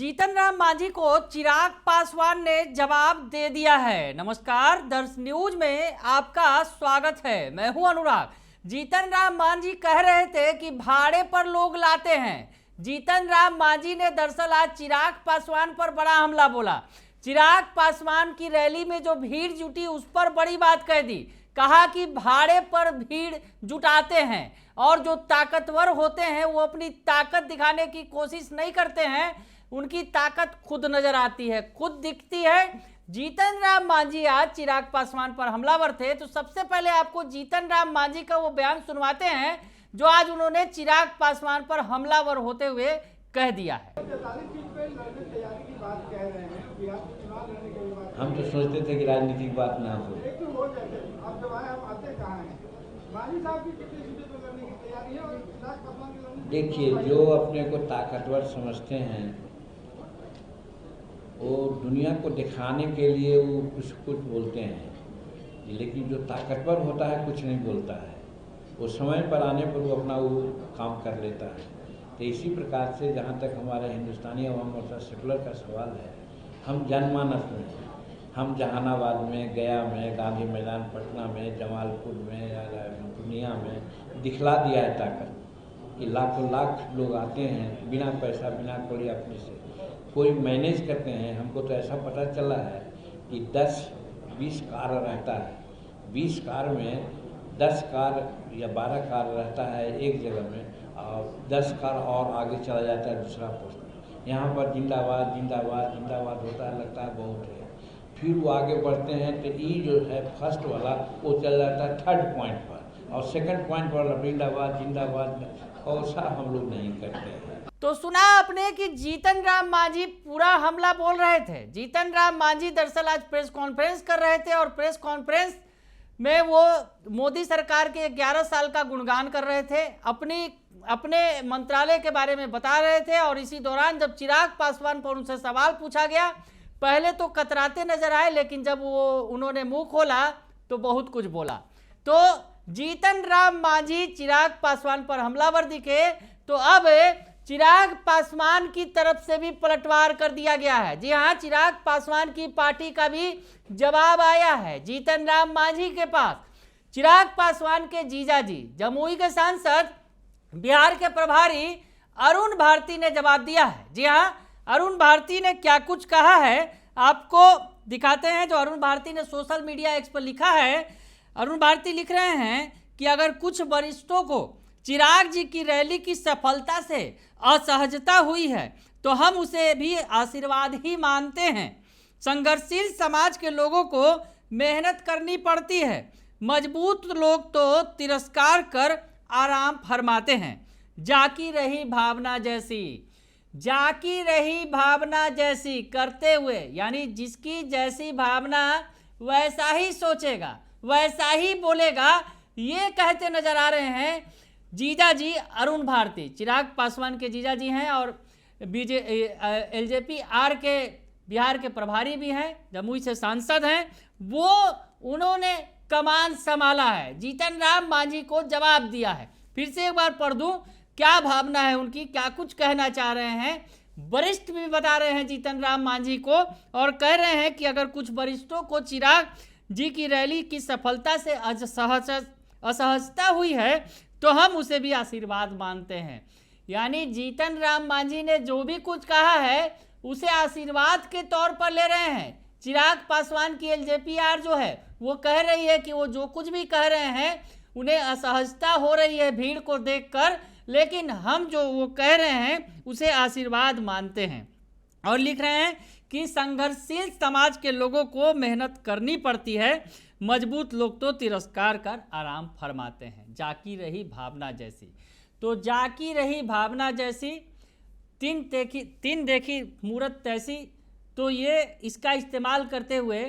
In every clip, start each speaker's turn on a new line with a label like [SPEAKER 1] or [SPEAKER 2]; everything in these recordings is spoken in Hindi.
[SPEAKER 1] जीतन राम मांझी को चिराग पासवान ने जवाब दे दिया है। नमस्कार, दर्श न्यूज में आपका स्वागत है। मैं हूं अनुराग। जीतन राम मांझी कह रहे थे कि भाड़े पर लोग लाते हैं। जीतन राम मांझी ने दरअसल आज चिराग पासवान पर बड़ा हमला बोला। चिराग पासवान की रैली में जो भीड़ जुटी उस पर बड़ी बात कह दी। कहा कि भाड़े पर भीड़ जुटाते हैं और जो ताकतवर होते हैं वो अपनी ताकत दिखाने की कोशिश नहीं करते हैं, उनकी ताकत खुद नजर आती है, खुद दिखती है। जीतन राम मांझी आज चिराग पासवान पर हमलावर थे, तो सबसे पहले आपको जीतन राम मांझी का वो बयान सुनवाते हैं जो आज उन्होंने चिराग पासवान पर हमलावर होते हुए कह दिया है।
[SPEAKER 2] हम तो सोचते थे कि राजनीतिक बात ना हो। देखिए, जो अपने को ताकतवर समझते हैं वो दुनिया को दिखाने के लिए वो कुछ बोलते हैं, लेकिन जो ताकतवर होता है कुछ नहीं बोलता है। वो समय पर आने पर वो अपना वो काम कर लेता है। तो इसी प्रकार से जहाँ तक हमारे हिंदुस्तानी अवाम मोर्चा सेकुलर का सवाल है, हम जनमानस में हैं। हम जहानाबाद में, गया में, गांधी मैदान पटना में, जमालपुर में या पूर्णिया में दिखला दिया है ताकत कि लाखों लाख लोग आते हैं बिना पैसा बिना कौड़ी अपने से कोई मैनेज करते हैं। हमको तो ऐसा पता चला है कि 10-20 कार रहता है, 20 कार में 10 कार या 12 कार रहता है एक जगह में, और 10 कार और आगे चला जाता है दूसरा पोस्ट। यहाँ पर जिंदाबाद जिंदाबाद जिंदाबाद होता है, लगता है बहुत है। फिर वो आगे बढ़ते हैं तो ये जो है फर्स्ट वाला वो चल जाता है थर्ड पॉइंट पर, और सेकंड पॉइंट पर जिंदाबाद जिंदाबाद, और ऐसा हम लोग नहीं करते हैं।
[SPEAKER 1] तो सुना आपने कि जीतन राम मांझी पूरा हमला बोल रहे थे। जीतन राम मांझी दरअसल आज प्रेस कॉन्फ्रेंस कर रहे थे और प्रेस कॉन्फ्रेंस में वो मोदी सरकार के 11 साल का गुणगान कर रहे थे, अपने मंत्रालय के बारे में बता रहे थे। और इसी दौरान जब चिराग पासवान पर उनसे सवाल पूछा गया, पहले तो कतराते नजर आए, लेकिन जब वो उन्होंने मुंह खोला तो बहुत कुछ बोला। तो जीतन राम मांझी चिराग पासवान पर हमलावर दिखे, तो अब चिराग पासवान की तरफ से भी पलटवार कर दिया गया है। जी हाँ, चिराग पासवान की पार्टी का भी जवाब आया है जीतन राम मांझी के पास। चिराग पासवान के जीजाजी, जमुई के सांसद, बिहार के प्रभारी अरुण भारती ने जवाब दिया है। जी हाँ, अरुण भारती ने क्या कुछ कहा है आपको दिखाते हैं, जो अरुण भारती ने सोशल मीडिया एक्स पर लिखा है। अरुण भारती लिख रहे हैं कि अगर कुछ वरिष्ठों को चिराग जी की रैली की सफलता से असहजता हुई है तो हम उसे भी आशीर्वाद ही मानते हैं। संघर्षशील समाज के लोगों को मेहनत करनी पड़ती है, मजबूत लोग तो तिरस्कार कर आराम फरमाते हैं। जाकी रही भावना जैसी, जाकी रही भावना जैसी करते हुए, यानी जिसकी जैसी भावना वैसा ही सोचेगा, वैसा ही बोलेगा, ये कहते नजर आ रहे हैं जीजाजी अरुण भारती। चिराग पासवान के जीजाजी हैं और एलजेपी आर के बिहार के प्रभारी भी हैं, जमुई से सांसद हैं। वो उन्होंने कमान संभाला है, जीतन राम मांझी को जवाब दिया है। फिर से एक बार पढ़ दूं क्या भावना है उनकी, क्या कुछ कहना चाह रहे हैं। वरिष्ठ भी बता रहे हैं जीतन राम मांझी को, और कह रहे हैं कि अगर कुछ वरिष्ठों को चिराग जी की रैली की सफलता से असहजता हुई है तो हम उसे भी आशीर्वाद मानते हैं। यानी जीतन राम मांझी ने जो भी कुछ कहा है उसे आशीर्वाद के तौर पर ले रहे हैं। चिराग पासवान की एलजेपीआर जो है वो कह रही है कि वो जो कुछ भी कह रहे हैं उन्हें असहजता हो रही है भीड़ को देखकर, लेकिन हम जो वो कह रहे हैं उसे आशीर्वाद मानते हैं। और लिख रहे हैं कि संघर्षशील समाज के लोगों को मेहनत करनी पड़ती है, मजबूत लोग तो तिरस्कार कर आराम फरमाते हैं। जाकी रही भावना जैसी, तो जाकी रही भावना जैसी, तीन देखी मूरत तैसी। तो ये इसका इस्तेमाल करते हुए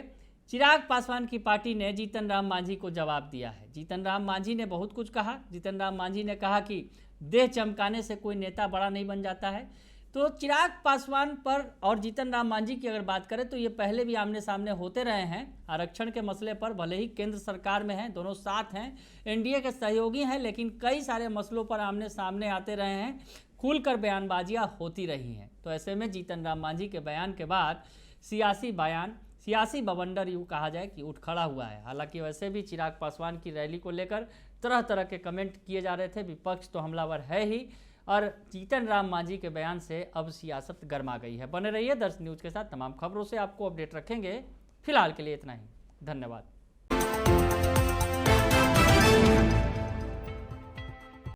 [SPEAKER 1] चिराग पासवान की पार्टी ने जीतन राम मांझी को जवाब दिया है। जीतन राम मांझी ने बहुत कुछ कहा। जीतन राम मांझी ने कहा कि देह चमकाने से कोई नेता बड़ा नहीं बन जाता है। तो चिराग पासवान पर और जीतन राम मांझी की अगर बात करें तो ये पहले भी आमने सामने होते रहे हैं आरक्षण के मसले पर। भले ही केंद्र सरकार में हैं, दोनों साथ हैं, एनडीए के सहयोगी हैं, लेकिन कई सारे मसलों पर आमने सामने आते रहे हैं। खुलकर बयानबाजियां होती रही हैं। तो ऐसे में जीतन राम मांझी के बयान के बाद सियासी बवंडर यूँ कहा जाए कि उठ खड़ा हुआ है। हालांकि वैसे भी चिराग पासवान की रैली को लेकर तरह तरह के कमेंट किए जा रहे थे, विपक्ष तो हमलावर है ही, और जीतन राम मांझी के बयान से अब सियासत गर्मा गई है। बने रहिए दर्श न्यूज़ के साथ, तमाम खबरों से आपको अपडेट रखेंगे। फिलहाल के लिए इतना ही, धन्यवाद।